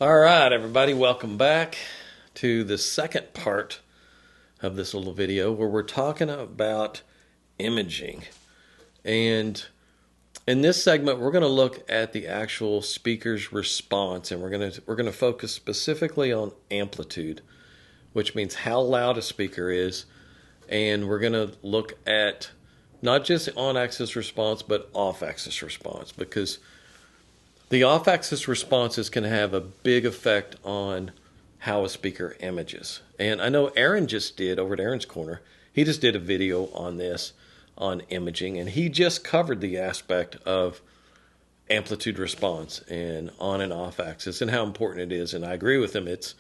All right, everybody, welcome back to the second part of this little video where we're talking about imaging. And in this segment, we're going to look at the actual speaker's response, and we're going to focus specifically on amplitude, which means how loud a speaker is, and we're going to look at not just on-axis response but off-axis response, because the off-axis responses can have a big effect on how a speaker images. And I know Aaron just did, over at Aaron's Corner, he just did a video on this, on imaging, and he just covered the aspect of amplitude response and on and off axis and how important it is. And I agree with him. It's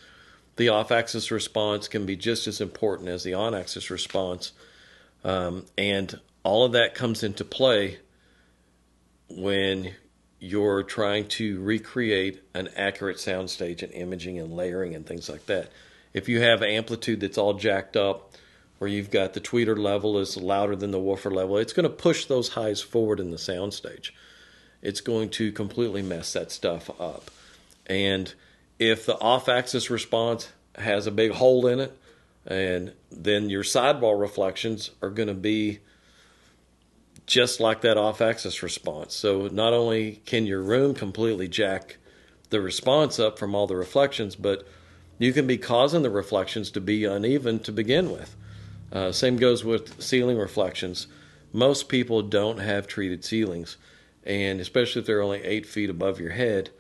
the off-axis response can be just as important as the on-axis response. And all of that comes into play when you're trying to recreate an accurate soundstage and imaging and layering and things like that. If you have amplitude that's all jacked up, where you've got the tweeter level is louder than the woofer level, it's going to push those highs forward in the soundstage. It's going to completely mess that stuff up. And if the off-axis response has a big hole in it, and then your sidewall reflections are going to be just like that off-axis response. So not only can your room completely jack the response up from all the reflections, but you can be causing the reflections to be uneven to begin with. Same goes with ceiling reflections. Most people don't have treated ceilings, and especially if they're only 8 feet above your head,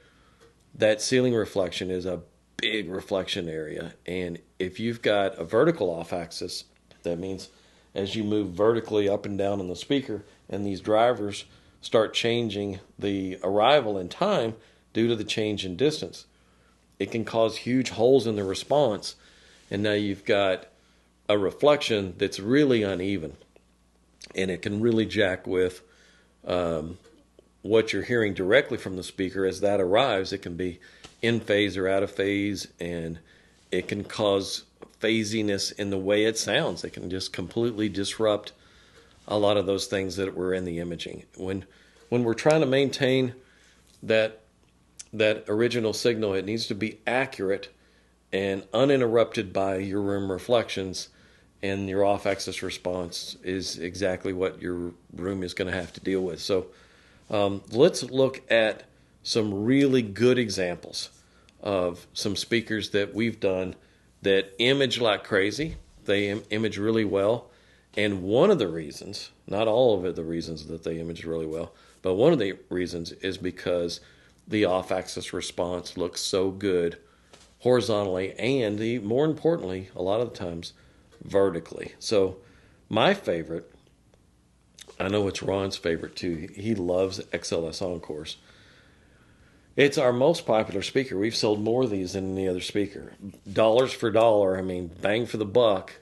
that ceiling reflection is a big reflection area. And if you've got a vertical off-axis, that means as you move vertically up and down on the speaker, and these drivers start changing the arrival in time due to the change in distance, it can cause huge holes in the response, and now you've got a reflection that's really uneven, and it can really jack with what you're hearing directly from the speaker as that arrives. It can be in phase or out of phase, and it can cause phasiness in the way it sounds. It can just completely disrupt a lot of those things that were in the imaging. When we're trying to maintain that original signal, it needs to be accurate and uninterrupted by your room reflections, and your off-axis response is exactly what your room is going to have to deal with. So let's look at some really good examples of some speakers that we've done that image like crazy. They image really well. And one of the reasons, not all of the reasons that they image really well, but one of the reasons is because the off-axis response looks so good horizontally and, more importantly, a lot of the times, vertically. So my favorite, I know it's Ron's favorite too. He loves XLS Encores. It's our most popular speaker. We've sold more of these than any other speaker. Dollars for dollar, I mean, bang for the buck,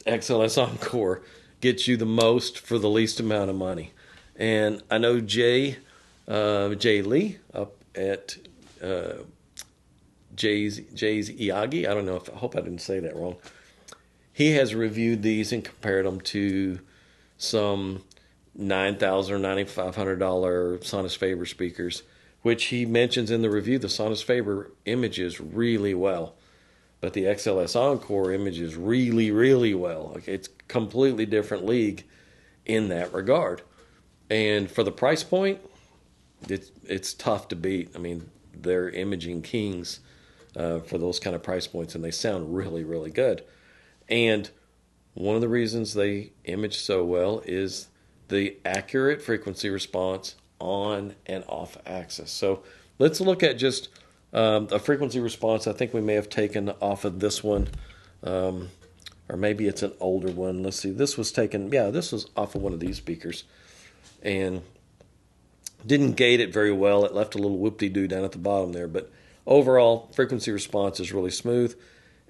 XLS Encore gets you the most for the least amount of money. And I know Jay Lee up at Jay's Iyagi. I don't know I hope I didn't say that wrong. He has reviewed these and compared them to some $9,000 or $9,500 Sonus Faber speakers, which he mentions in the review. The Sonus Faber images really well, but the XLS Encore images really, really well. Like, it's a completely different league in that regard. And for the price point, it's tough to beat. I mean, they're imaging kings for those kind of price points, and they sound really, really good. And one of the reasons they image so well is the accurate frequency response on and off axis. So let's look at just a frequency response. I think we may have taken off of this one, or maybe it's an older one. Let's see. This was taken, this was off of one of these speakers, and didn't gate it very well. It left a little whoop-de-doo down at the bottom there, but overall frequency response is really smooth.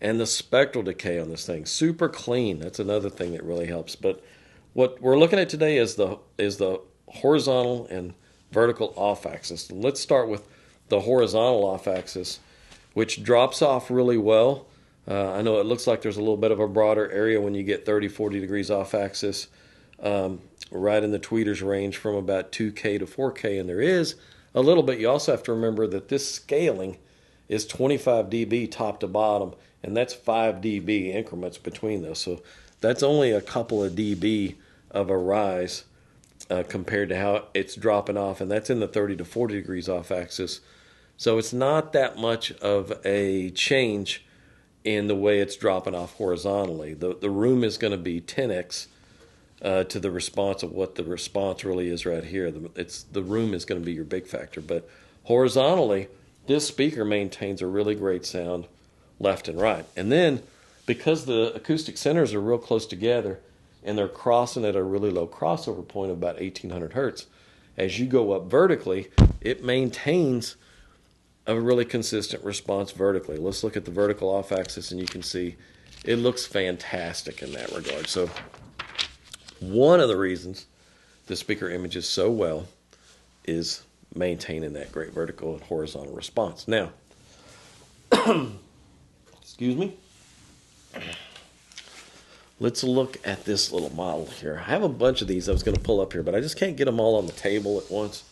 And the spectral decay on this thing, super clean. That's another thing that really helps. But what we're looking at today is the horizontal and vertical off-axis. Let's start with the horizontal off-axis, which drops off really well. I know it looks like there's a little bit of a broader area when you get 30, 40 degrees off-axis, right in the tweeters range from about 2K to 4K. And there is a little bit. You also have to remember that this scaling is 25 dB top to bottom, and that's 5 dB increments between those. So that's only a couple of dB of a rise compared to how it's dropping off, and that's in the 30 to 40 degrees off axis. So it's not that much of a change in the way it's dropping off horizontally. The room is going to be 10x to the response of what the response really is right here. The room is going to be your big factor. But horizontally, this speaker maintains a really great sound left and right. And then, because the acoustic centers are real close together and they're crossing at a really low crossover point of about 1800 hertz, as you go up vertically, it maintains a really consistent response vertically. Let's look at the vertical off axis, and you can see it looks fantastic in that regard. So one of the reasons the speaker images so well is maintaining that great vertical and horizontal response. Now, excuse me. Let's look at this little model here. I have a bunch of these I was going to pull up here, but I just can't get them all on the table at once.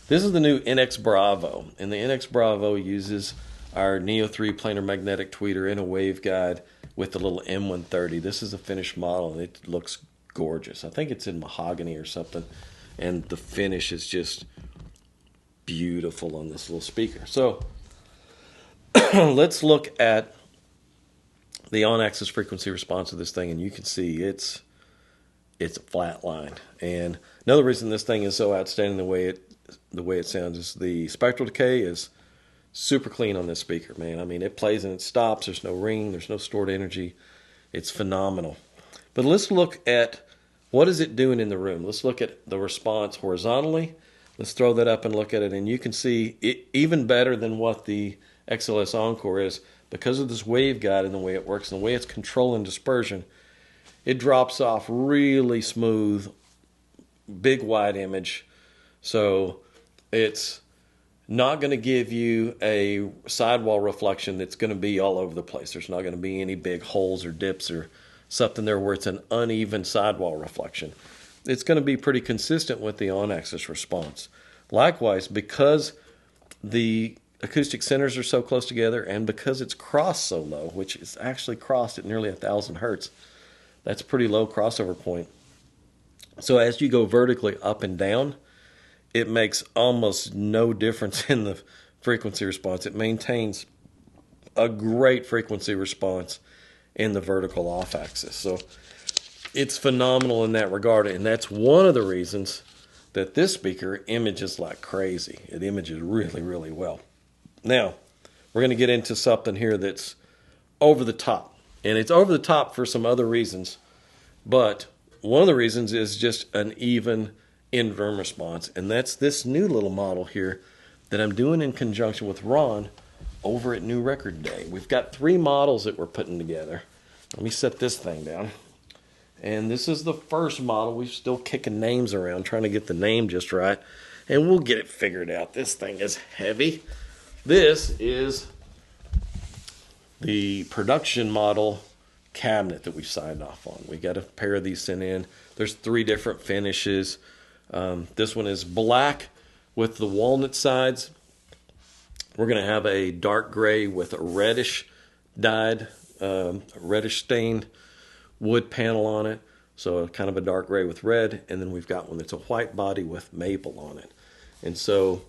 This is the new NX Bravo, and the NX Bravo uses our Neo 3 planar magnetic tweeter in a waveguide with the little M130. This is a finished model, and it looks gorgeous. I think it's in mahogany or something, and the finish is just beautiful on this little speaker. So let's look at the on-axis frequency response of this thing, and you can see it's a flat line. And another reason this thing is so outstanding the way it sounds is the spectral decay is super clean on this speaker, man. I mean, it plays and it stops. There's no ringing. There's no stored energy. It's phenomenal. But let's look at what is it doing in the room. Let's look at the response horizontally. Let's throw that up and look at it, and you can see it even better than what the XLS Encore is. Because of this waveguide and the way it works and the way it's controlling dispersion, it drops off really smooth, big wide image. So it's not going to give you a sidewall reflection that's going to be all over the place. There's not going to be any big holes or dips or something there where it's an uneven sidewall reflection. It's going to be pretty consistent with the on-axis response. Likewise, because the acoustic centers are so close together, and because it's crossed so low, which is actually crossed at nearly 1,000 hertz, that's a pretty low crossover point. So as you go vertically up and down, it makes almost no difference in the frequency response. It maintains a great frequency response in the vertical off axis. So it's phenomenal in that regard, and that's one of the reasons that this speaker images like crazy. It images really, really well. Now, we're going to get into something here that's over the top. And it's over the top for some other reasons. But one of the reasons is just an even in-room response. And that's this new little model here that I'm doing in conjunction with Ron over at New Record Day. We've got 3 models that we're putting together. Let me set this thing down. And this is the first model. We're still kicking names around, trying to get the name just right. And we'll get it figured out. This thing is heavy. This is the production model cabinet that we signed off on. We got a pair of these sent in. There's 3 different finishes. This one is black with the walnut sides. We're going to have a dark gray with a reddish dyed, reddish stained wood panel on it. So kind of a dark gray with red. And then we've got one that's a white body with maple on it. And so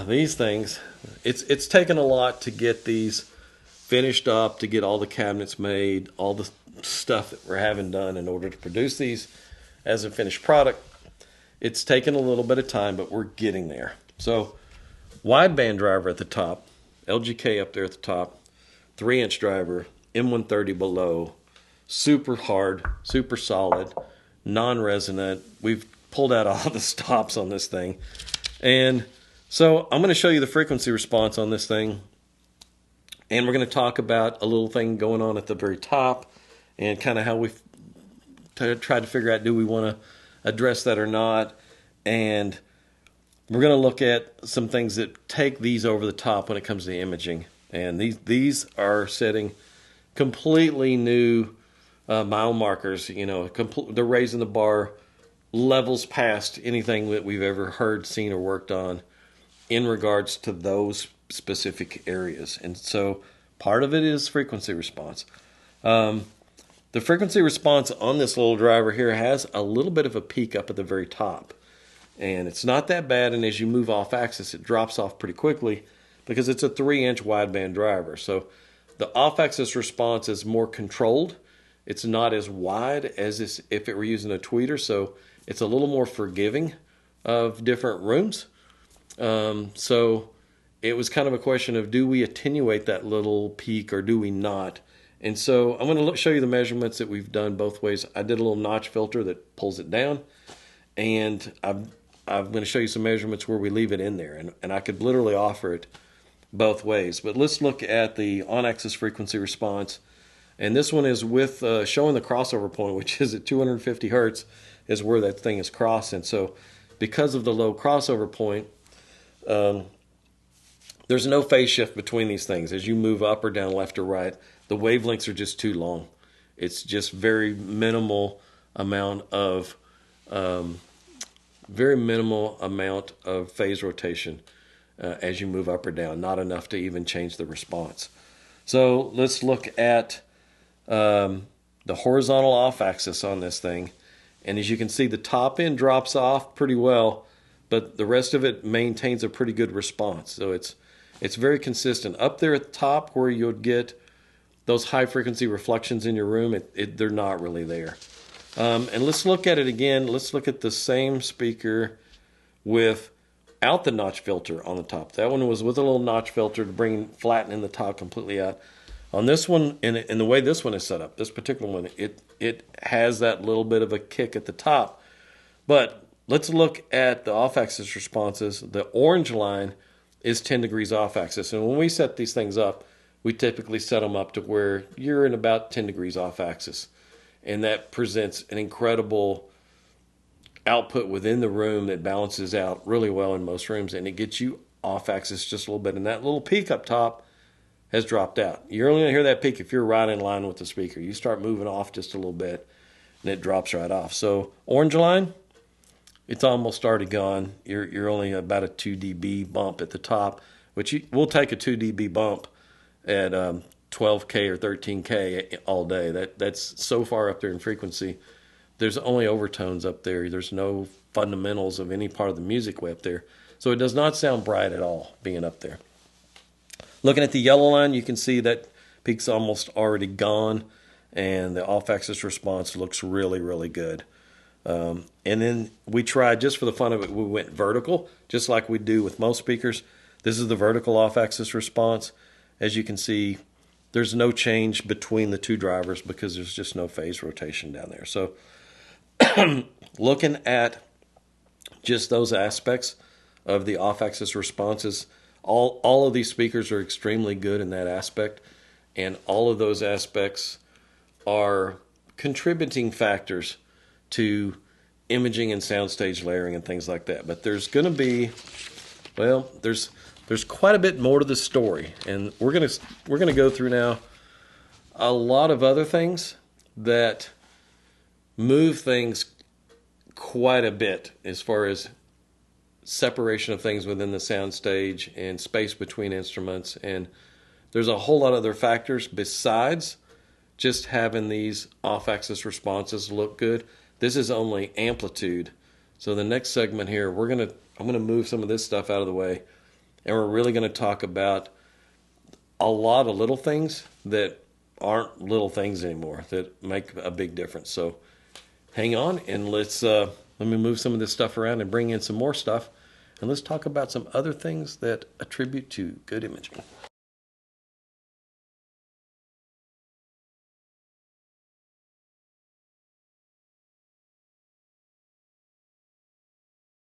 these things, it's taken a lot to get these finished up, to get all the cabinets made, all the stuff that we're having done in order to produce these as a finished product. It's taken a little bit of time, but we're getting there. So wideband driver at the top, LGK up there at the top, 3-inch driver, M130 below, super hard, super solid, non-resonant. We've pulled out all the stops on this thing. And so I'm going to show you the frequency response on this thing. And we're going to talk about a little thing going on at the very top and kind of how we've tried to figure out, do we want to address that or not. And we're going to look at some things that take these over the top when it comes to imaging. And these are setting completely new mile markers. You know, they're raising the bar levels past anything that we've ever heard, seen, or worked on in regards to those specific areas. And so part of it is frequency response. The frequency response on this little driver here has a little bit of a peak up at the very top. And it's not that bad, and as you move off axis, it drops off pretty quickly because it's a 3-inch wideband driver. So the off-axis response is more controlled. It's not as wide as if it were using a tweeter, so it's a little more forgiving of different rooms. So it was kind of a question of, do we attenuate that little peak or do we not? And so I'm going to show you the measurements that we've done both ways. I did a little notch filter that pulls it down, and I'm going to show you some measurements where we leave it in there. And I could literally offer it both ways. But let's look at the on-axis frequency response. And this one is with showing the crossover point, which is at 250 hertz, is where that thing is crossing. So because of the low crossover point, there's no phase shift between these things. As you move up or down, left or right, the wavelengths are just too long. It's just very minimal amount of phase rotation as you move up or down. Not enough to even change the response. So let's look at the horizontal off-axis on this thing. And as you can see, the top end drops off pretty well, but the rest of it maintains a pretty good response. So it's very consistent. Up there at the top where you'll get those high-frequency reflections in your room, they're not really there. And let's look at it again. Let's look at the same speaker without the notch filter on the top. That one was with a little notch filter to flatten the top completely out. On this one, and the way this one is set up, this particular one, it has that little bit of a kick at the top. But let's look at the off-axis responses. The orange line is 10 degrees off-axis. And when we set these things up, we typically set them up to where you're in about 10 degrees off-axis. And that presents an incredible output within the room that balances out really well in most rooms. And it gets you off-axis just a little bit. And that little peak up top has dropped out. You're only going to hear that peak if you're right in line with the speaker. You start moving off just a little bit, and it drops right off. So orange line, it's almost already gone. You're only about a 2 dB bump at the top, which we'll take a 2 dB bump at 12K or 13K all day. That's so far up there in frequency. There's only overtones up there. There's no fundamentals of any part of the music way up there. So it does not sound bright at all being up there. Looking at the yellow line, you can see that peak's almost already gone, and the off-axis response looks really, really good. And then we tried, just for the fun of it, we went vertical, just like we do with most speakers. This is the vertical off-axis response. As you can see, there's no change between the two drivers because there's just no phase rotation down there. So looking at just those aspects of the off-axis responses, all of these speakers are extremely good in that aspect, and all of those aspects are contributing factors to imaging and soundstage layering and things like that. But there's going to be, well, there's quite a bit more to the story, and we're gonna go through now a lot of other things that move things quite a bit as far as separation of things within the soundstage and space between instruments. And there's a whole lot of other factors besides just having these off-axis responses look good. This is only amplitude. So the next segment here, I'm gonna move some of this stuff out of the way, and we're really going to talk about a lot of little things that aren't little things anymore that make a big difference. So hang on, and let me move some of this stuff around and bring in some more stuff, and let's talk about some other things that attribute to good imaging.